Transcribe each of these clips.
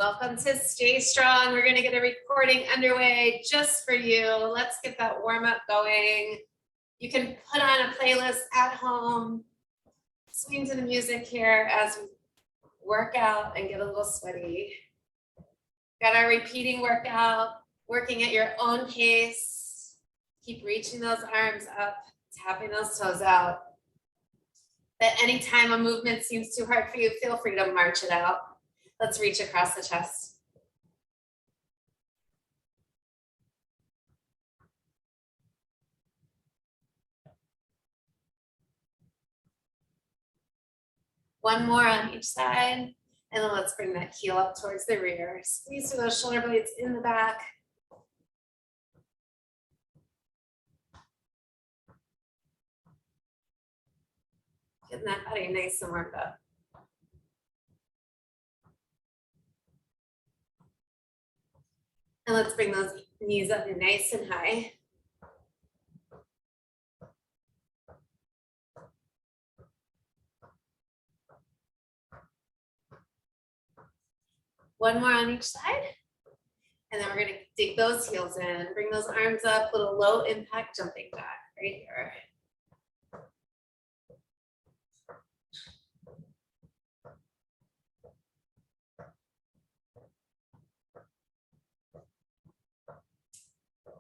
Welcome to Stay Strong. We're going to get a recording underway just for you. Let's get that warm up going. You can put on a playlist at home, swing to the music here as we work out and get a little sweaty. Got our repeating workout, working at your own pace. Keep reaching those arms up, tapping those toes out. But anytime a movement seems too hard for you, feel free to march it out. Let's reach across the chest. One more on each side. And then let's bring that heel up towards the rear. Squeeze through those shoulder blades in the back. Getting that body nice and warmed up. And let's bring those knees up nice and high. One more on each side. And then we're gonna dig those heels in, bring those arms up, little low impact jumping back right here.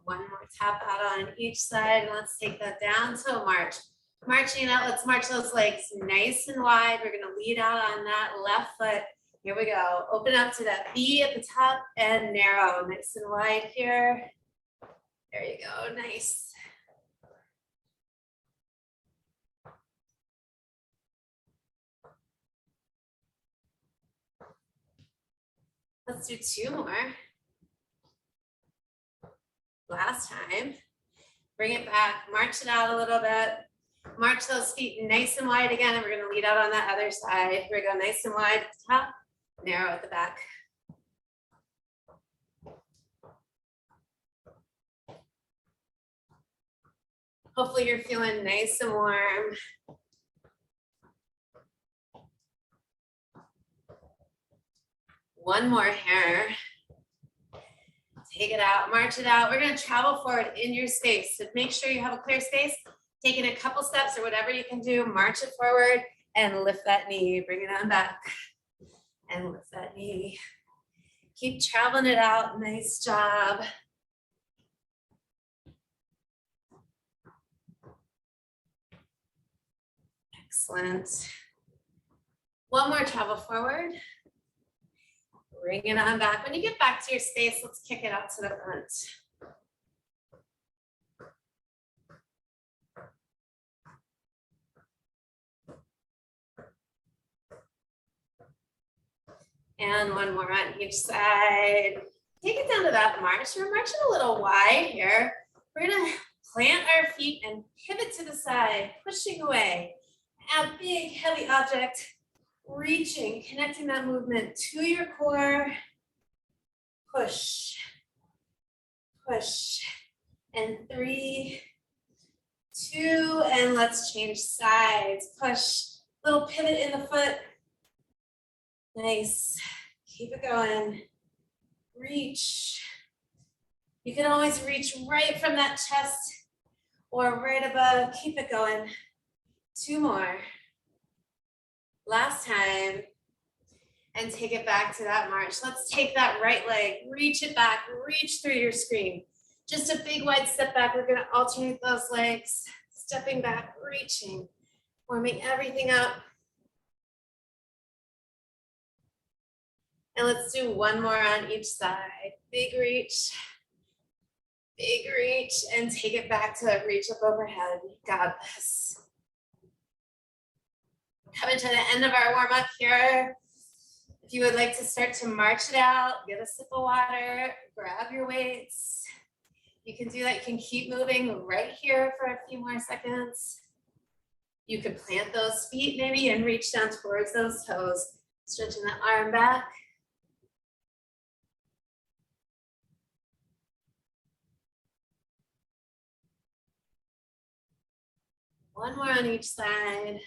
One more tap out on each side. And let's take that down to a march. Marching out, let's march those legs nice and wide. We're gonna lead out on that left foot. Here we go. Open up to that V at the top and narrow, nice and wide here. There you go, nice. Let's do two more. Last time. Bring it back, march it out a little bit. March those feet nice and wide again, and we're gonna lead out on that other side. Here we go, nice and wide at the top, narrow at the back. Hopefully you're feeling nice and warm. One more here. Take it out, march it out. We're gonna travel forward in your space. So make sure you have a clear space. Taking a couple steps or whatever you can do, march it forward and lift that knee. Bring it on back and lift that knee. Keep traveling it out. Nice job. Excellent. One more travel forward. Bring it on back. When you get back to your space, let's kick it out to the front. And one more on each side. Take it down to that march. We're marching a little wide here. We're gonna plant our feet and pivot to the side, pushing away. Add big, heavy object, reaching, connecting that movement to your core. Push, push, and 3, 2, and let's change sides. Push, little pivot in the foot. Nice, keep it going. Reach. You can always reach right from that chest or right above. Keep it going. 2 more. Last time. And take it back to that march. Let's take that right leg, reach it back, reach through your screen. Just a big wide step back. We're gonna alternate those legs, stepping back, reaching, warming everything up. And let's do one more on each side. Big reach, and take it back to reach up overhead. You got this. Coming to the end of our warm up here. If you would like to start to march it out, get a sip of water, grab your weights. You can do that. You can keep moving right here for a few more seconds. You could plant those feet maybe and reach down towards those toes, stretching the arm back. One more on each side.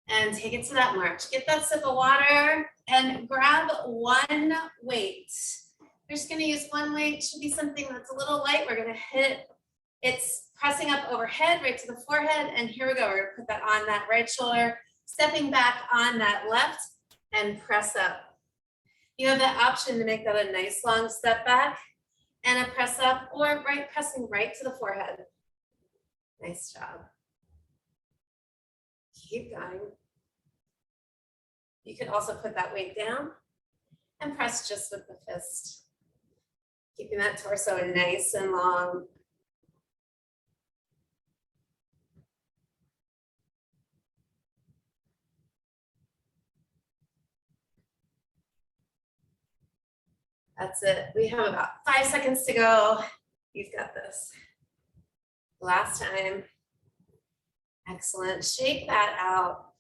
And take it to that march. Get that sip of water and grab one weight. We're just gonna use one weight. Should be something that's a little light. We're gonna hit, it's pressing up overhead, right to the forehead. And here we go, we're gonna put that on that right shoulder, stepping back on that left and press up. You have the option to make that a nice long step back and a press up, or pressing right to the forehead. Nice job. Keep going. You could also put that weight down and press just with the fist. Keeping that torso nice and long. That's it. We have about 5 seconds to go. You've got this. Last time. Excellent. Shake that out.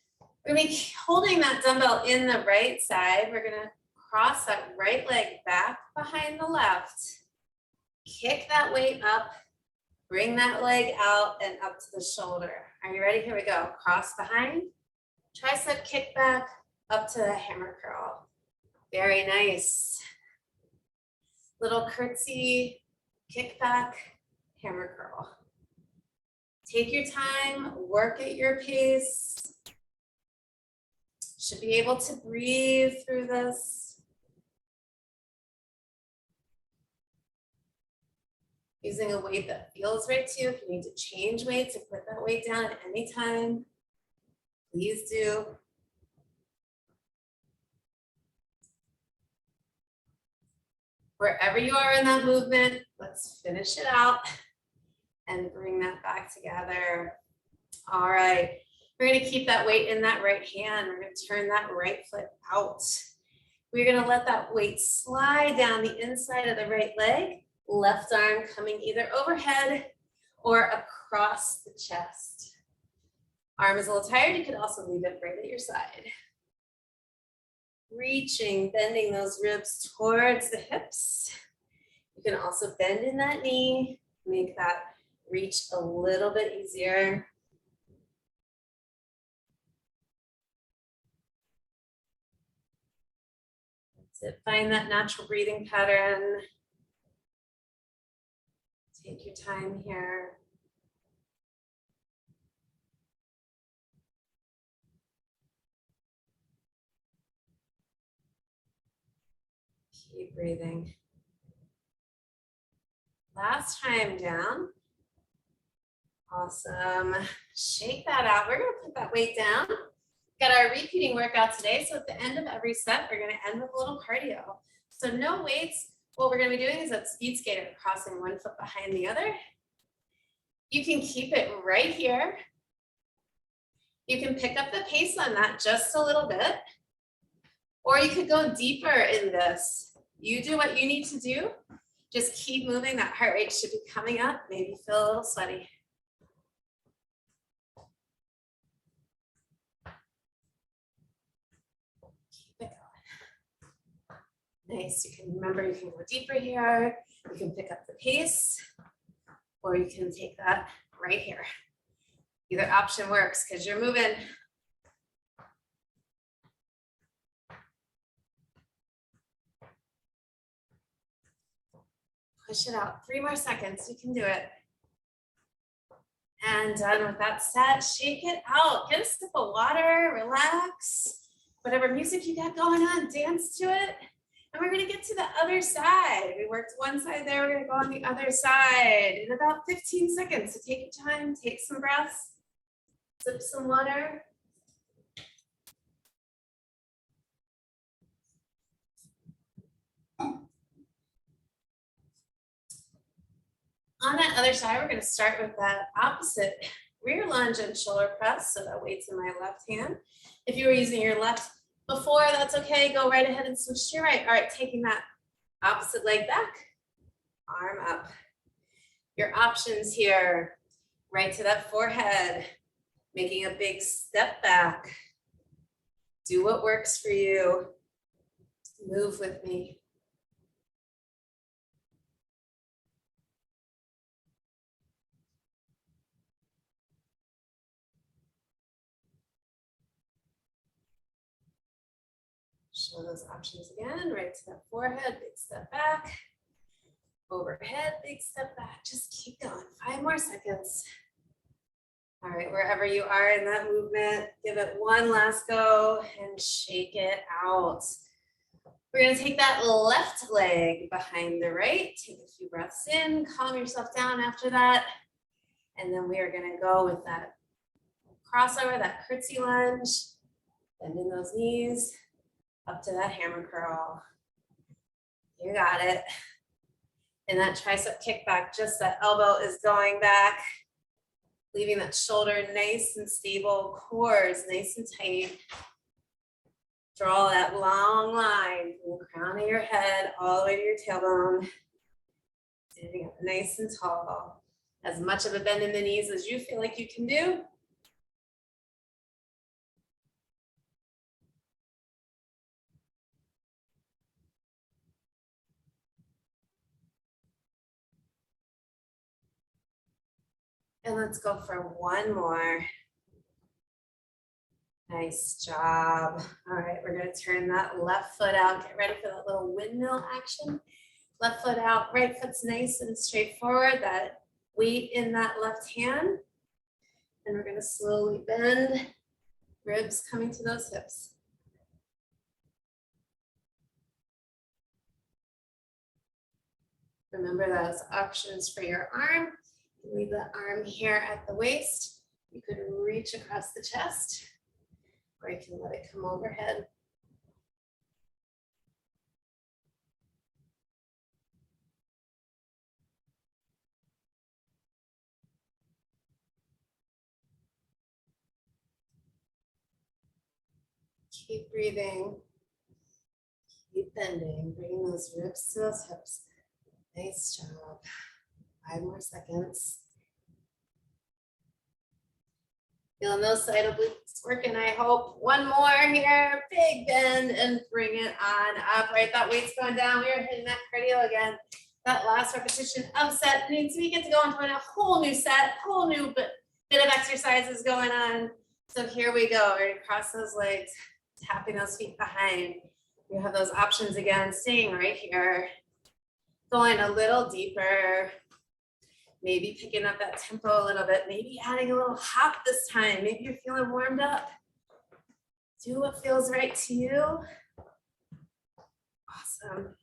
We're going to be holding that dumbbell in the right side. We're going to cross that right leg back behind the left. Kick that weight up. Bring that leg out and up to the shoulder. Are you ready? Here we go. Cross behind. Tricep kick back up to the hammer curl. Very nice. Little curtsy, kick back, hammer curl. Take your time, work at your pace. Should be able to breathe through this. Using a weight that feels right to you. If you need to change weights or put that weight down at any time, please do. Wherever you are in that movement, let's finish it out and bring that back together. All right, we're gonna keep that weight in that right hand. We're gonna turn that right foot out. We're gonna let that weight slide down the inside of the right leg, left arm coming either overhead or across the chest. Arm is a little tired, you could also leave it right at your side. Reaching, bending those ribs towards the hips. You can also bend in that knee, make that reach a little bit easier. That's it, find that natural breathing pattern. Take your time here. Keep breathing. Last time down. Awesome. Shake that out. We're going to put that weight down. Got our repeating workout today. So at the end of every set, we're going to end with a little cardio. So no weights. What we're going to be doing is that speed skater, crossing one foot behind the other. You can keep it right here. You can pick up the pace on that just a little bit. Or you could go deeper in this. You do what you need to do. Just keep moving. That heart rate should be coming up. Maybe feel a little sweaty. Keep it going. Nice. You can remember, you can go deeper here. You can pick up the pace, or you can take that right here. Either option works because you're moving. Push it out. 3 more seconds. You can do it. And done with that set. Shake it out. Get a sip of water. Relax. Whatever music you got going on, dance to it. And we're going to get to the other side. We worked one side there. We're going to go on the other side in about 15 seconds. So take your time. Take some breaths. Sip some water. On that other side, we're going to start with that opposite rear lunge and shoulder press. So that weight's in my left hand. If you were using your left before, that's okay. Go right ahead and switch to your right. All right, taking that opposite leg back, arm up. Your options here, right to that forehead, making a big step back. Do what works for you. Move with me. Show those options again, right to that forehead, big step back. Overhead, big step back. Just keep going. 5 more seconds. All right, wherever you are in that movement, give it one last go and shake it out. We're gonna take that left leg behind the right. Take a few breaths in, calm yourself down after that. And then we are gonna go with that crossover, that curtsy lunge, bending those knees up to that hammer curl. You got it. And that tricep kickback, just that elbow is going back, leaving that shoulder nice and stable, core is nice and tight. Draw that long line from the crown of your head all the way to your tailbone. Standing up nice and tall. As much of a bend in the knees as you feel like you can do. And let's go for one more. Nice job. All right, we're gonna turn that left foot out. Get ready for that little windmill action. Left foot out, right foot's nice and straight forward. That weight in that left hand. And we're gonna slowly bend, ribs coming to those hips. Remember those options for your arm. Leave the arm here at the waist. You could reach across the chest, or you can let it come overhead. Keep breathing. Keep bending, bringing those ribs to those hips. Nice job. 5 more seconds. Feeling those side obliques working, I hope. One more here, big bend and bring it on up. Right, that weight's going down. We are hitting that cardio again. That last repetition of set means we get to go into a whole new set, whole new bit of exercises going on. So here we go. We're gonna cross those legs, tapping those feet behind. You have those options again, staying right here. Going a little deeper. Maybe picking up that tempo a little bit, maybe adding a little hop this time. Maybe you're feeling warmed up. Do what feels right to you. Awesome.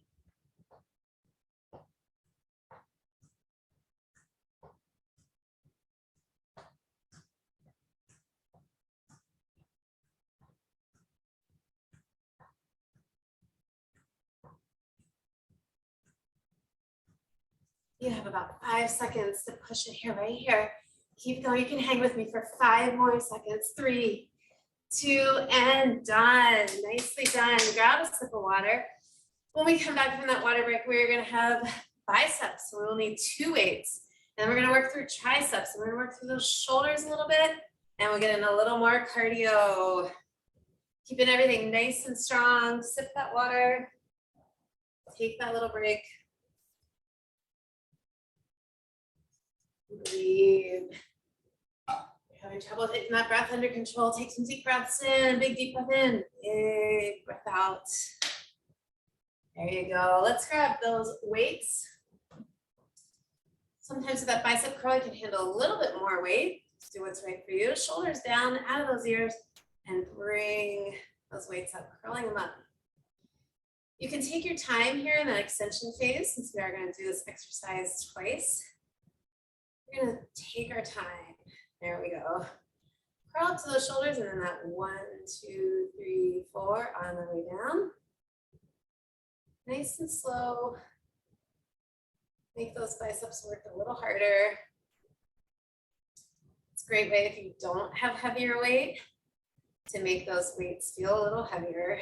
You have about 5 seconds to push it here, right here. Keep going. You can hang with me for 5 more seconds. 3, 2, and done. Nicely done. Grab a sip of water. When we come back from that water break, we're going to have biceps. So we'll need 2 weights. And we're going to work through triceps. And we're going to work through those shoulders a little bit. And we'll get in a little more cardio. Keeping everything nice and strong. Sip that water. Take that little break. Breathe. You're having trouble taking that breath under control. Take some deep breaths in. Big deep breath in. Big breath out. There you go. Let's grab those weights. Sometimes with that bicep curl, you can handle a little bit more weight. Just do what's right for you. Shoulders down, out of those ears, and bring those weights up, curling them up. You can take your time here in that extension phase, since we are going to do this exercise twice. We're going to take our time. There we go. Curl up to those shoulders, and then that 1, 2, 3, 4 on the way down. Nice and slow. Make those biceps work a little harder. It's a great way if you don't have heavier weight to make those weights feel a little heavier.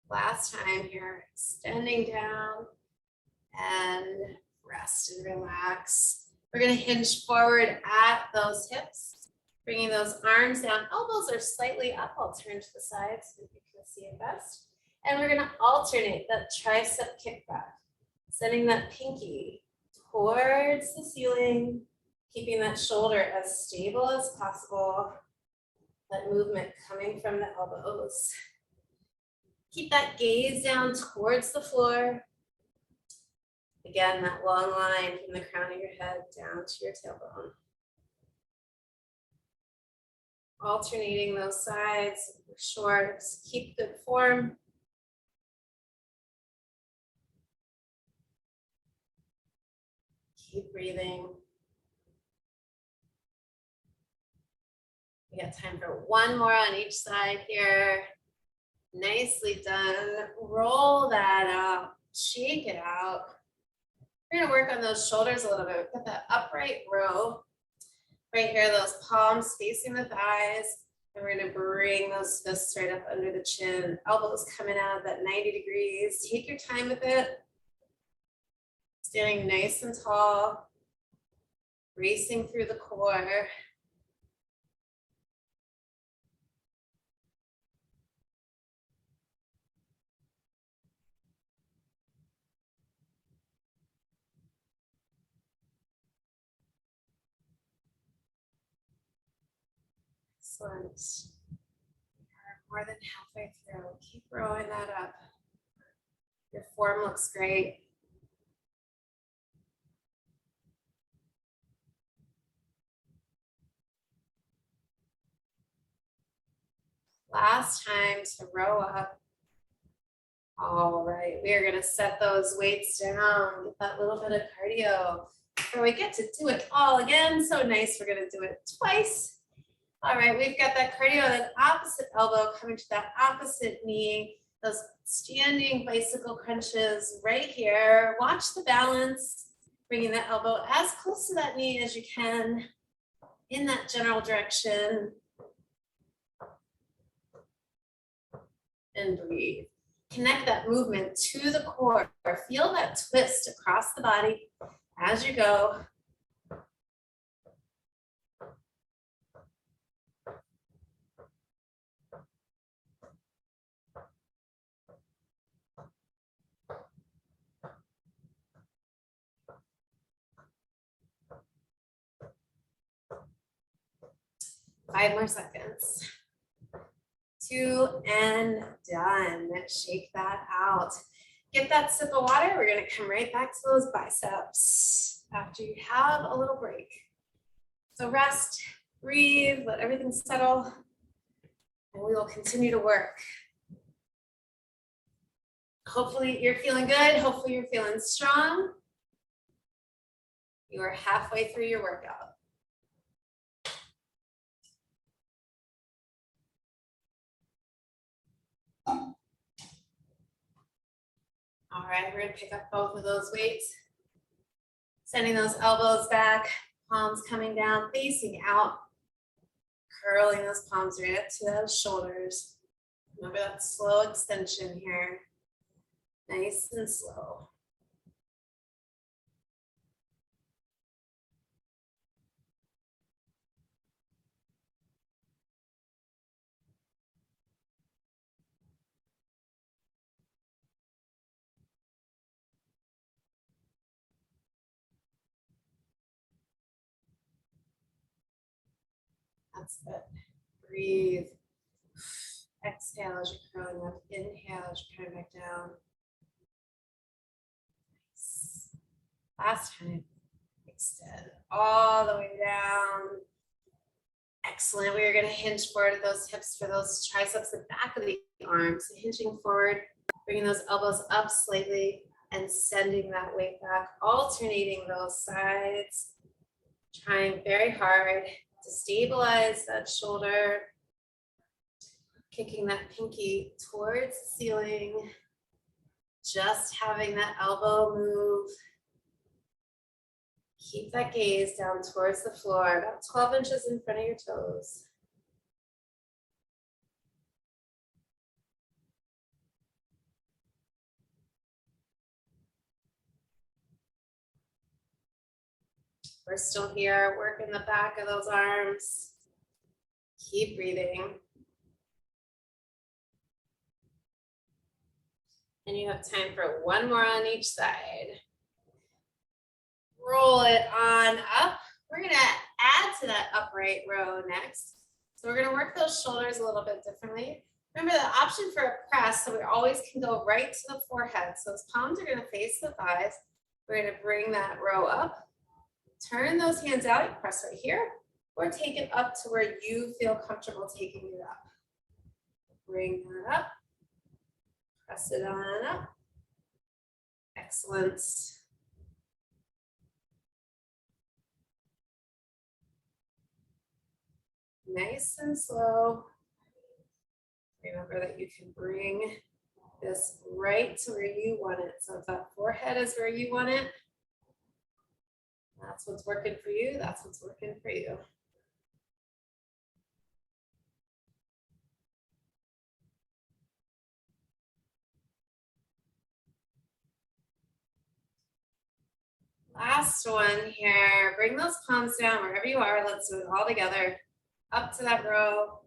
Last time here, extending down and rest and relax. We're going to hinge forward at those hips, bringing those arms down. Elbows are slightly up. I'll turn to the side so that you can see it best. And we're going to alternate that tricep kickback, sending that pinky towards the ceiling, keeping that shoulder as stable as possible. That movement coming from the elbows. Keep that gaze down towards the floor. Again, that long line from the crown of your head down to your tailbone. Alternating those sides, short, keep good form. Keep breathing. We got time for one more on each side here. Nicely done. Roll that up, shake it out. We're gonna work on those shoulders a little bit. We've got that upright row. Right here, those palms facing the thighs. And we're gonna bring those fists right up under the chin. Elbows coming out at 90 degrees. Take your time with it. Standing nice and tall. Racing through the core. Excellent. More than halfway through. Keep rowing that up. Your form looks great. Last time to row up. All right, we are gonna set those weights down, get that little bit of cardio. Before we get to do it all again, so nice, we're gonna do it twice. All right, we've got that cardio, that opposite elbow coming to that opposite knee, those standing bicycle crunches right here. Watch the balance, bringing that elbow as close to that knee as you can in that general direction. And breathe. Connect that movement to the core. Feel that twist across the body as you go. Five more seconds. 2 and done. Shake that out. Get that sip of water. We're gonna come right back to those biceps after you have a little break. So rest, breathe, let everything settle, and we will continue to work. Hopefully you're feeling good. Hopefully you're feeling strong. You are halfway through your workout. All right, we're gonna pick up both of those weights. Sending those elbows back, palms coming down, facing out. Curling those palms right up to those shoulders. Remember that slow extension here. Nice and slow. That's it. Breathe. Exhale as you're curling up. Inhale as you're coming back down. Nice. Last time. Extend all the way down. Excellent. We are going to hinge forward at those hips for those triceps, the back of the arms. So hinging forward, bringing those elbows up slightly and sending that weight back, alternating those sides. Trying very hard to stabilize that shoulder, kicking that pinky towards the ceiling, just having that elbow move. Keep that gaze down towards the floor, about 12 inches in front of your toes. We're still here, working the back of those arms. Keep breathing. And you have time for one more on each side. Roll it on up. We're gonna add to that upright row next. So we're gonna work those shoulders a little bit differently. Remember the option for a press, so we always can go right to the forehead. So those palms are gonna face the thighs. We're gonna bring that row up, turn those hands out, you press right here, or take it up to where you feel comfortable taking it up. Bring that up, press it on up. Excellent. Nice and slow. Remember that you can bring this right to where you want it. So if that forehead is where you want it, that's what's working for you. That's what's working for you. Last one here. Bring those palms down wherever you are. Let's do it all together. Up to that row,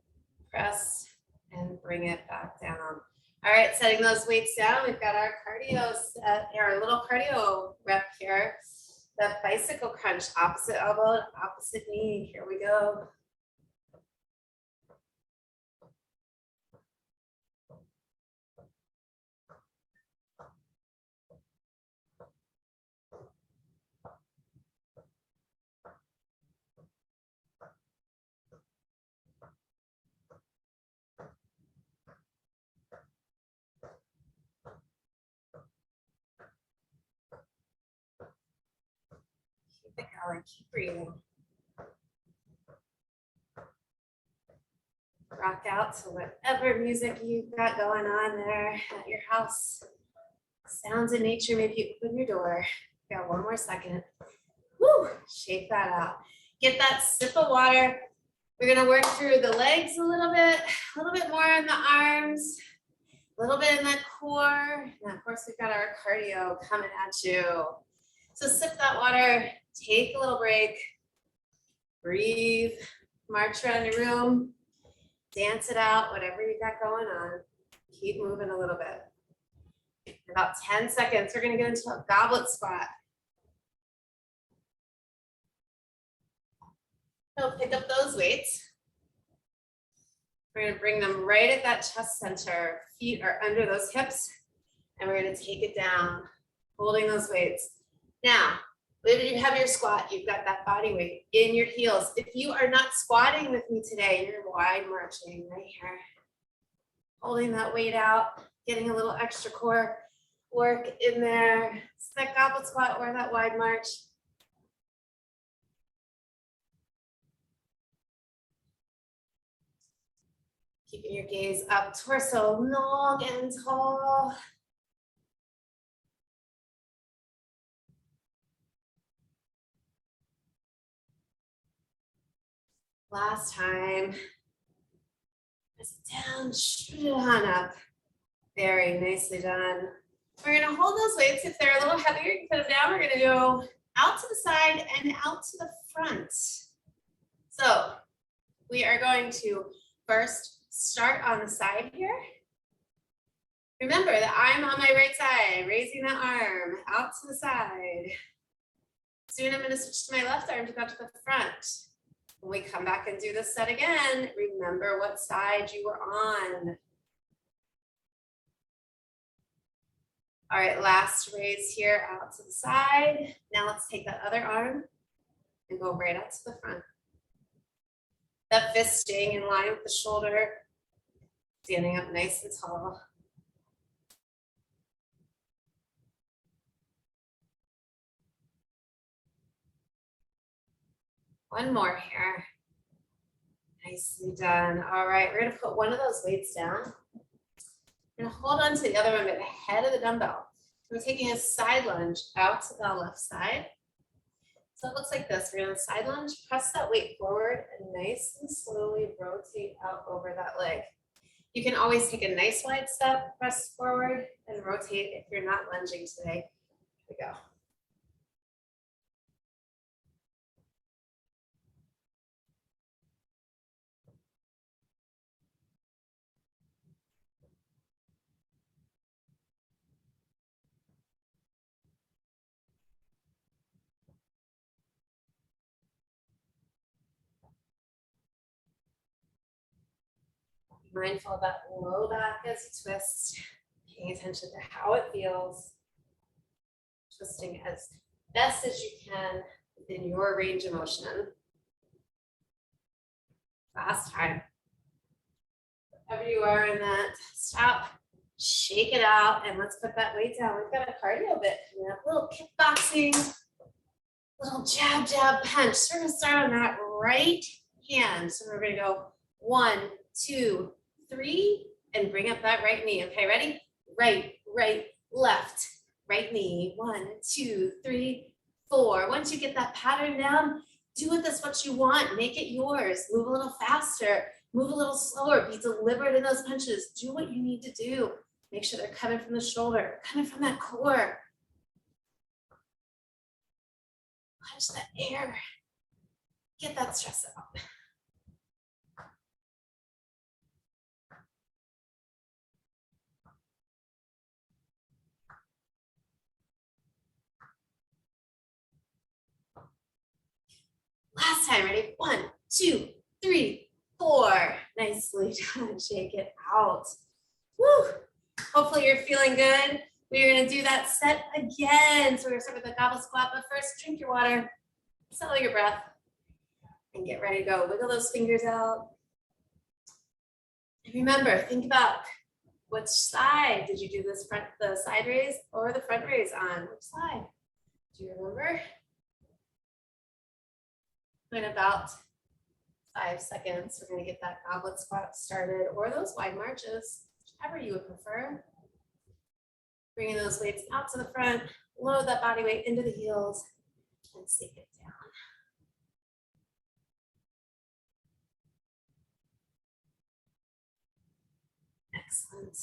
press, and bring it back down. All right, setting those weights down. We've got our cardio set, our little cardio rep here. The bicycle crunch, opposite elbow, opposite knee. Here we go. Keep it going, keep breathing. Rock out to whatever music you've got going on there at your house. Sounds of nature, maybe you open your door. Got one more second. Woo, shake that out. Get that sip of water. We're gonna work through the legs a little bit more in the arms, a little bit in the core. And of course, we've got our cardio coming at you. So sip that water, take a little break, breathe, march around your room, dance it out, whatever you got going on. Keep moving a little bit. In about 10 seconds, we're gonna get into a goblet squat. So pick up those weights. We're gonna bring them right at that chest center. Feet are under those hips, and we're gonna take it down, holding those weights. Now, when you have your squat, you've got that body weight in your heels. If you are not squatting with me today, you're wide marching right here. Holding that weight out, getting a little extra core work in there. It's that goblet squat or that wide march. Keeping your gaze up, torso long and tall. Last time. Press it down, shoot it on up. Very nicely done. We're gonna hold those weights. If they're a little heavier, you can put them down. We're gonna go out to the side and out to the front. So we are going to first start on the side here. Remember that I'm on my right side, raising the arm out to the side. Soon I'm gonna switch to my left arm to go to the front. When we come back and do this set again, remember what side you were on. All right, last raise here out to the side. Now let's take that other arm and go right out to the front. That fist staying in line with the shoulder, standing up nice and tall. One more here. Nicely done. All right, we're gonna put one of those weights down. We're gonna hold on to the other one at the head of the dumbbell. We're taking a side lunge out to the left side. So it looks like this. We're gonna side lunge, press that weight forward, and nice and slowly rotate out over that leg. You can always take a nice wide step, press forward, and rotate if you're not lunging today. Here we go. Mindful of that low back as you twist, paying attention to how it feels, twisting as best as you can within your range of motion. Last time. Wherever you are in that, stop, shake it out, and let's put that weight down. We've got a cardio bit coming up, a little kickboxing, little jab, jab, punch. So we're gonna start on that right hand. So we're gonna go 1, 2, 3, and bring up that right knee. Okay, ready? Right, right, left, right knee. 1, 2, 3, 4. Once you get that pattern down, do with this what you want. Make it yours. Move a little faster. Move a little slower. Be deliberate in those punches. Do what you need to do. Make sure they're coming from the shoulder, coming from that core. Punch that air. Get that stress out. Last time, ready? 1, 2, 3, 4. Nicely done. Shake it out. Woo! Hopefully you're feeling good. We're gonna do that set again. So we're gonna start with the gobble squat, but first drink your water, settle your breath, and get ready to go. Wiggle those fingers out. And remember, think about which side did you do this the side raise or the front raise on? Which side? Do you remember? In about 5 seconds, we're gonna get that goblet squat started, or those wide marches, whichever you would prefer. Bringing those weights out to the front, load that body weight into the heels, and sink it down. Excellent.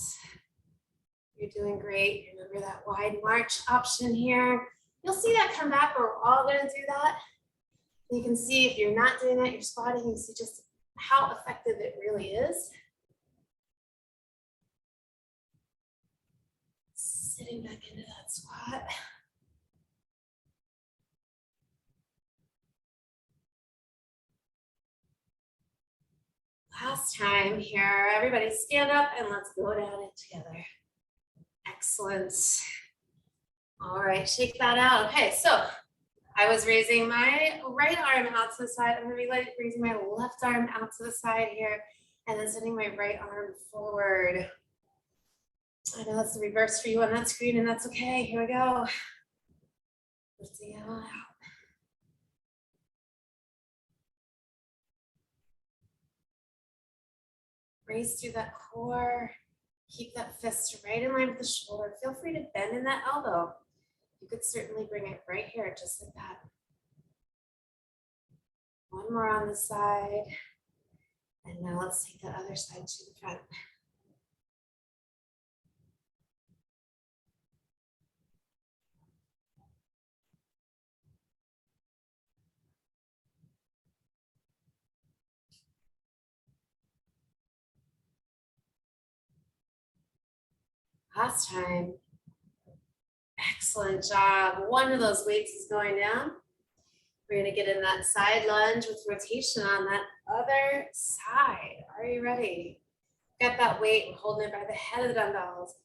You're doing great. Remember that wide march option here. You'll see that come back, but we're all gonna do that. You can see if you're not doing that, you're squatting, you see just how effective it really is. Sitting back into that squat. Last time here, everybody stand up and let's go down it together. Excellent. All right, shake that out. Okay, so I was raising my right arm out to the side. I'm gonna be raising my left arm out to the side here and then sending my right arm forward. I know that's the reverse for you on that screen and that's okay. Here we go. Lifting it all out. Raise through that core. Keep that fist right in line with the shoulder. Feel free to bend in that elbow. You could certainly bring it right here, just like that. One more on the side. And now let's take the other side to the front. Last time. Excellent job. One of those weights is going down. We're gonna get in that side lunge with rotation on that other side. Are you ready? Get that weight, holding it by the head of the dumbbells.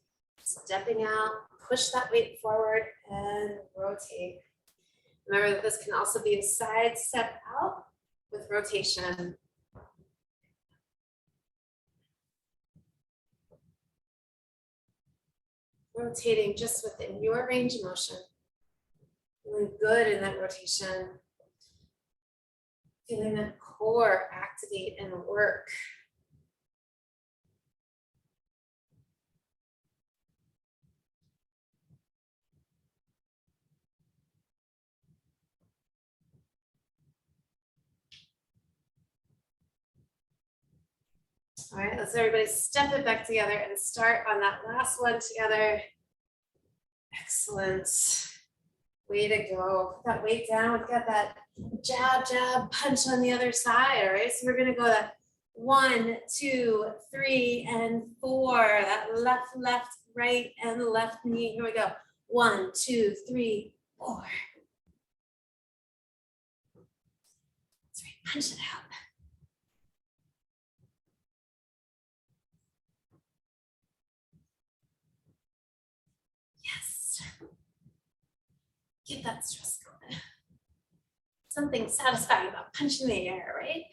Stepping out, push that weight forward and rotate. Remember that this can also be a side step out with rotation. Rotating just within your range of motion. Feeling good in that rotation. Feeling that core activate and work. All right, let's everybody step it back together and start on that last one together. Excellent. Way to go. Put that weight down. We've got that jab, jab, punch on the other side. All right, so we're gonna go that 1, 2, 3, and 4. That left, left, right, and left knee. Here we go. 1, 2, 3, 4. That's right, punch it out. Get that stress going. Something satisfying about punching the air, right?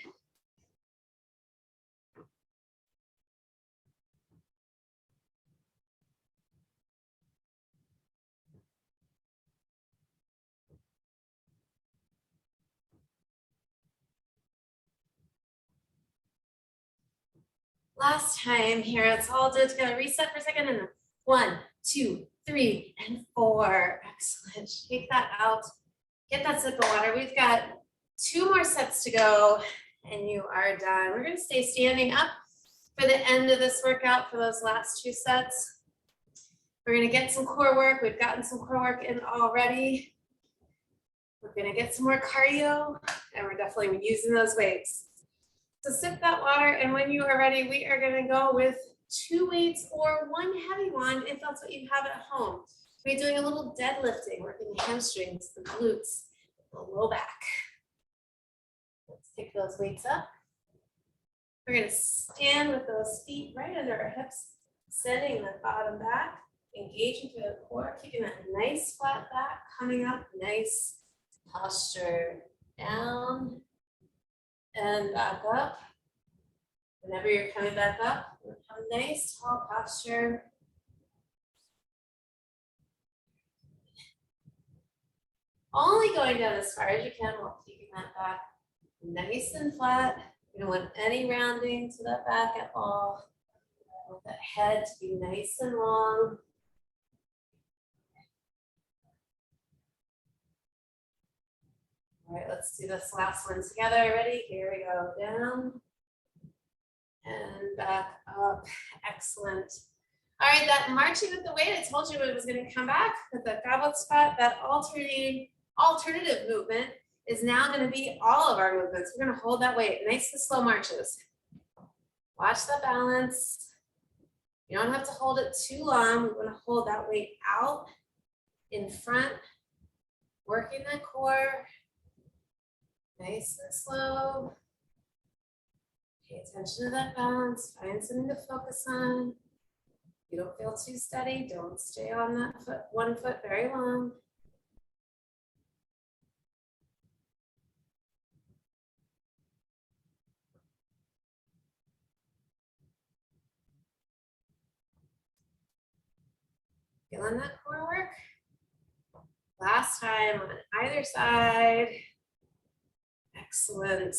Last time here, let's all do it together. Reset for a second and 1, 2, 3, and 4. Excellent. Shake that out. Get that sip of water. We've got 2 more sets to go and you are done. We're going to stay standing up for the end of this workout for those last 2 sets. We're going to get some core work. We've gotten some core work in already. We're going to get some more cardio and we're definitely using those weights. So sip that water, and when you are ready, we are going to go with 2 weights or 1 heavy one if that's what you have at home. We're doing a little deadlifting, working the hamstrings, the glutes, the low back. Let's pick those weights up. We're going to stand with those feet right under our hips, sending the bottom back, engaging through the core, keeping that nice flat back, coming up, nice posture, down and back up. Whenever you're coming back up, have a nice tall posture. Only going down as far as you can while keeping that back nice and flat. You don't want any rounding to that back at all. I want that head to be nice and long. All right, let's do this last one together. Ready? Here we go. Down and back up. Excellent. All right, that marching with the weight, I told you it was going to come back with the goblet squat. That alternative movement is now going to be all of our movements. We're going to hold that weight. Nice and slow marches. Watch that balance. You don't have to hold it too long. We want to hold that weight out in front, working the core. Nice and slow. Pay attention to that balance. Find something to focus on. If you don't feel too steady, don't stay on that foot, 1 foot very long. Feeling that core work? Last time on either side. Excellent.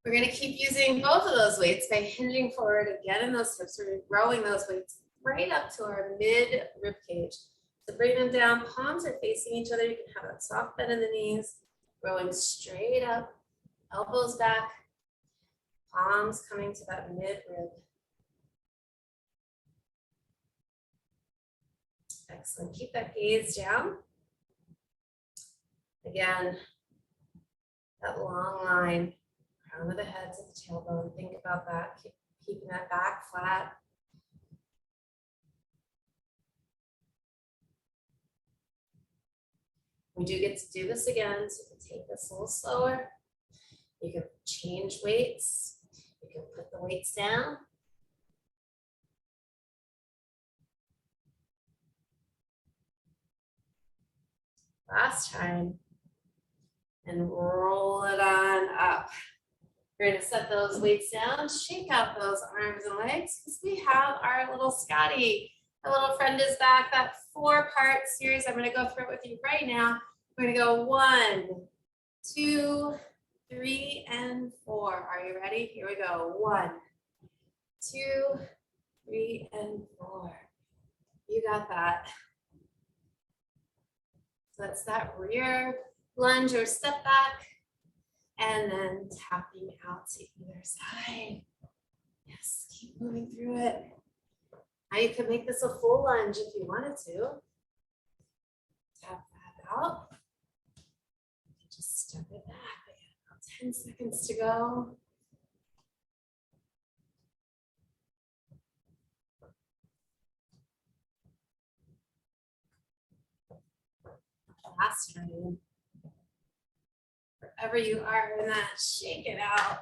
We're going to keep using both of those weights by hinging forward again in those hips. We're rowing those weights right up to our mid rib cage. So bring them down, palms are facing each other. You can have that soft bend in the knees, rowing straight up, elbows back, palms coming to that mid rib. Excellent. Keep that gaze down. Again, that long line, crown of the head to the tailbone. Think about that. Keeping that back flat. We do get to do this again, so you can take this a little slower. You can change weights. You can put the weights down. Last time. And roll it on up. We're going to set those weights down, shake out those arms and legs because we have our little Scotty. Our little friend is back. That 4-part series, I'm going to go through it with you right now. We're going to go 1, 2, 3, and 4. Are you ready? Here we go. 1, 2, 3, and 4. You got that. So that's that rear lunge or step back, and then tapping out to either side. Yes, keep moving through it. Now you can make this a full lunge if you wanted to. Tap that out. Just step it back. About 10 seconds to go. Last time. Wherever you are in that, shake it out.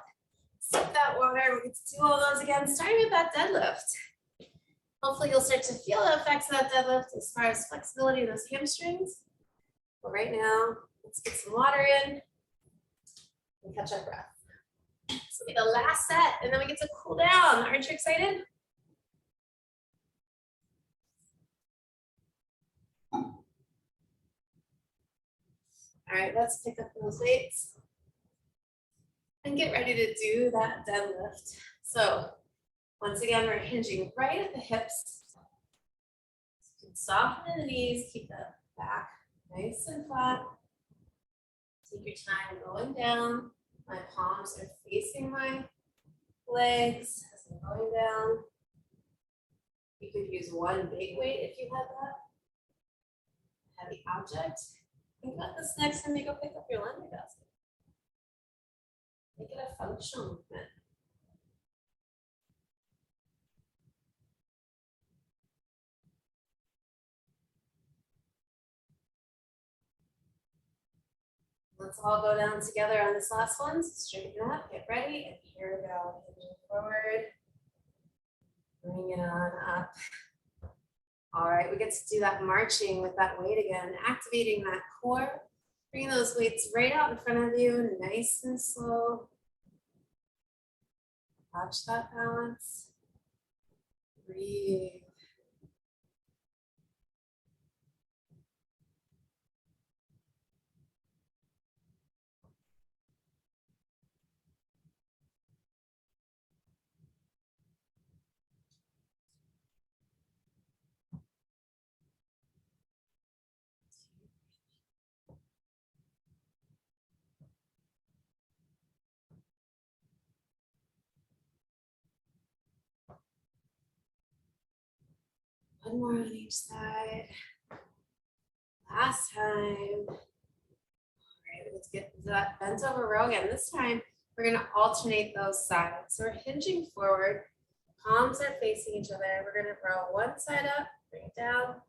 Sip that water. We get to do all those again, starting with that deadlift. Hopefully you'll start to feel the effects of that deadlift as far as flexibility in those hamstrings. But right now, let's get some water in and catch our breath. So we get the last set, and then we get to cool down. Aren't you excited? All right, let's pick up those weights and get ready to do that deadlift. So once again, we're hinging right at the hips. You can soften the knees, keep the back nice and flat. Take your time going down. My palms are facing my legs as I'm going down. You could use one big weight if you have that. Heavy object. Think about this next time you go pick up your laundry basket. Make it a functional movement. Let's all go down together on this last one. So straighten up, get ready, and here we go. Hinging forward. Bring it on up. All right, we get to do that marching with that weight again, activating that core. Bring those weights right out in front of you, nice and slow. Watch that balance. Breathe. 1 more on each side. Last time. All right, let's get that bent over row again. This time, we're gonna alternate those sides. So we're hinging forward, palms are facing each other. We're gonna row one side up, bring it down,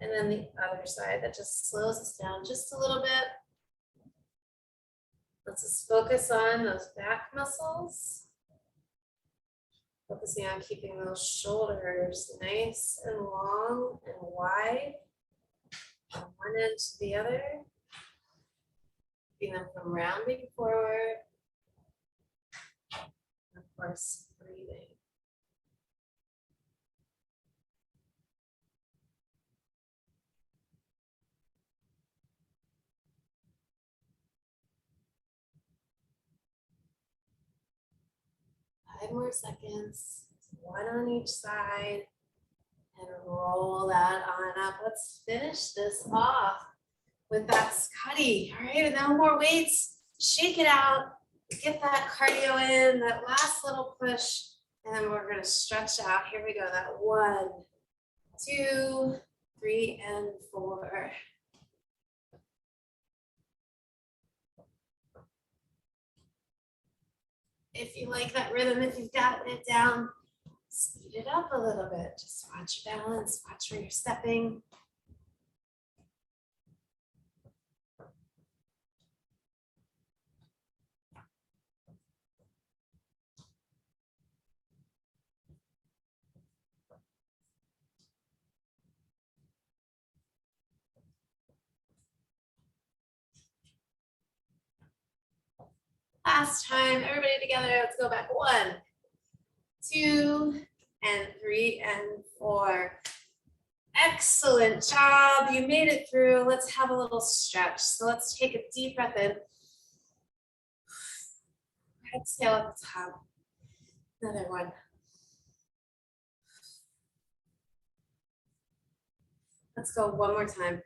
and then the other side. That just slows us down just a little bit. Let's just focus on those back muscles. Focusing on keeping those shoulders nice and long and wide from one end to the other. Keeping them from rounding forward. And of course, breathing. Five more seconds. One on each side. And roll that on up. Let's finish this off with that Scotty. All right, and now more weights. Shake it out. Get that cardio in, that last little push. And then we're going to stretch out. Here we go. That 1, 2, 3, and 4. If you like that rhythm, if you've gotten it down, speed it up a little bit. Just watch your balance, watch where you're stepping. Last time, everybody together, let's go back. 1, 2, and 3, and 4. Excellent job. You made it through. Let's have a little stretch. So let's take a deep breath in. Exhale at the top. Another one. Let's go one more time.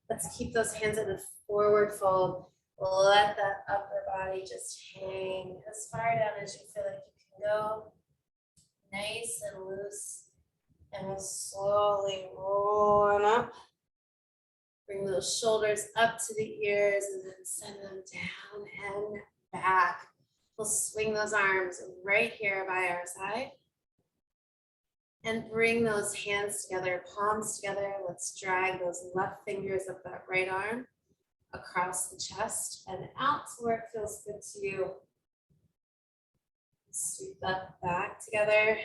Let's keep those hands in a forward fold. Let that upper body just hang as far down as you feel like you can go. Nice and loose. And we'll slowly roll on up. Bring those shoulders up to the ears and then send them down and back. We'll swing those arms right here by our side. And bring those hands together, palms together. Let's drag those left fingers up that right arm across the chest and out to where it feels good to you. Sweep that back together.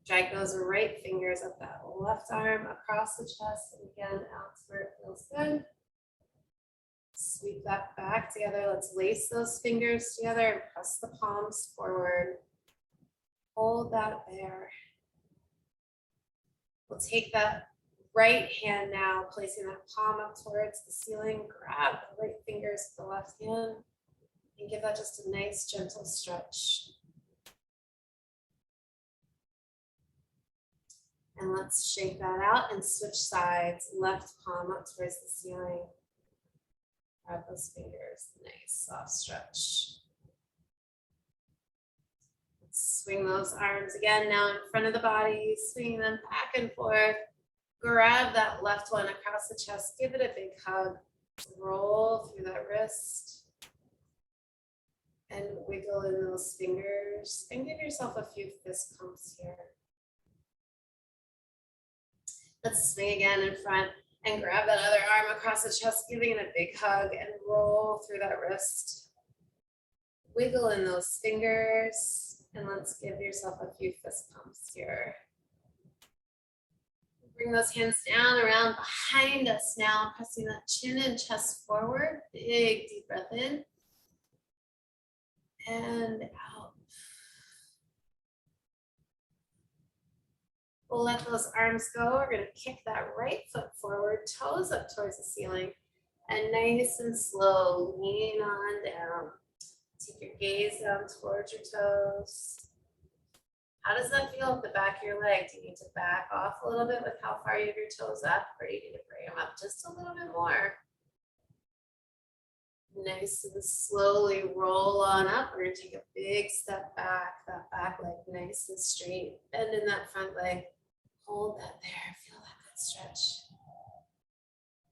Drag those right fingers up that left arm across the chest and again out to where it feels good. Sweep that back together. Let's lace those fingers together and press the palms forward. Hold that there. We'll take that right hand now, placing that palm up towards the ceiling. Grab the right fingers with the left hand and give that just a nice gentle stretch. And let's shake that out and switch sides. Left palm up towards the ceiling. Grab those fingers, nice soft stretch. Let's swing those arms again now in front of the body, swinging them back and forth. Grab that left one across the chest, give it a big hug. Roll through that wrist. And wiggle in those fingers. And give yourself a few fist pumps here. Let's swing again in front and grab that other arm across the chest, giving it a big hug and roll through that wrist. Wiggle in those fingers and let's give yourself a few fist pumps here. Bring those hands down around behind us now, pressing that chin and chest forward. Big deep breath in and out. We'll let those arms go. We're going to kick that right foot forward, toes up towards the ceiling, and nice and slow, lean on down. Take your gaze down towards your toes. How does that feel at the back of your leg? Do you need to back off a little bit with how far you have your toes up, or do you need to bring them up just a little bit more? Nice and slowly roll on up. We're going to take a big step back, that back leg nice and straight. Bend in that front leg. Hold that there, feel that good stretch.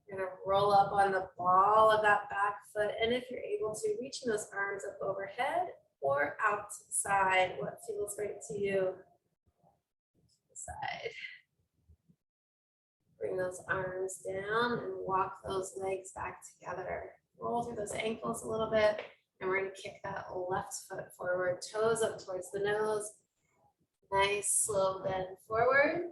You're gonna roll up on the ball of that back foot, and if you're able to, reaching those arms up overhead or out to the side, what feels right to you? To the side. Bring those arms down and walk those legs back together. Roll through those ankles a little bit, and we're gonna kick that left foot forward, toes up towards the nose. Nice slow bend forward.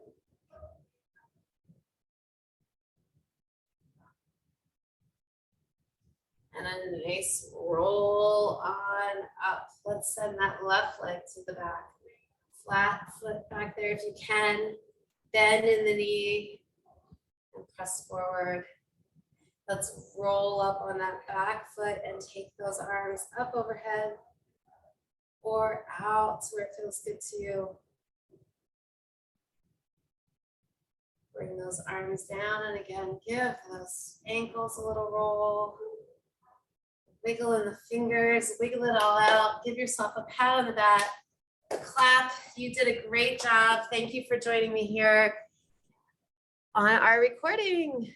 And a nice roll on up. Let's send that left leg to the back. Flat foot back there if you can. Bend in the knee and press forward. Let's roll up on that back foot and take those arms up overhead or out to where it feels good to you. Bring those arms down and again, give those ankles a little roll. Wiggle in the fingers, wiggle it all out. Give yourself a pat on the back, a clap. You did a great job. Thank you for joining me here on our recording.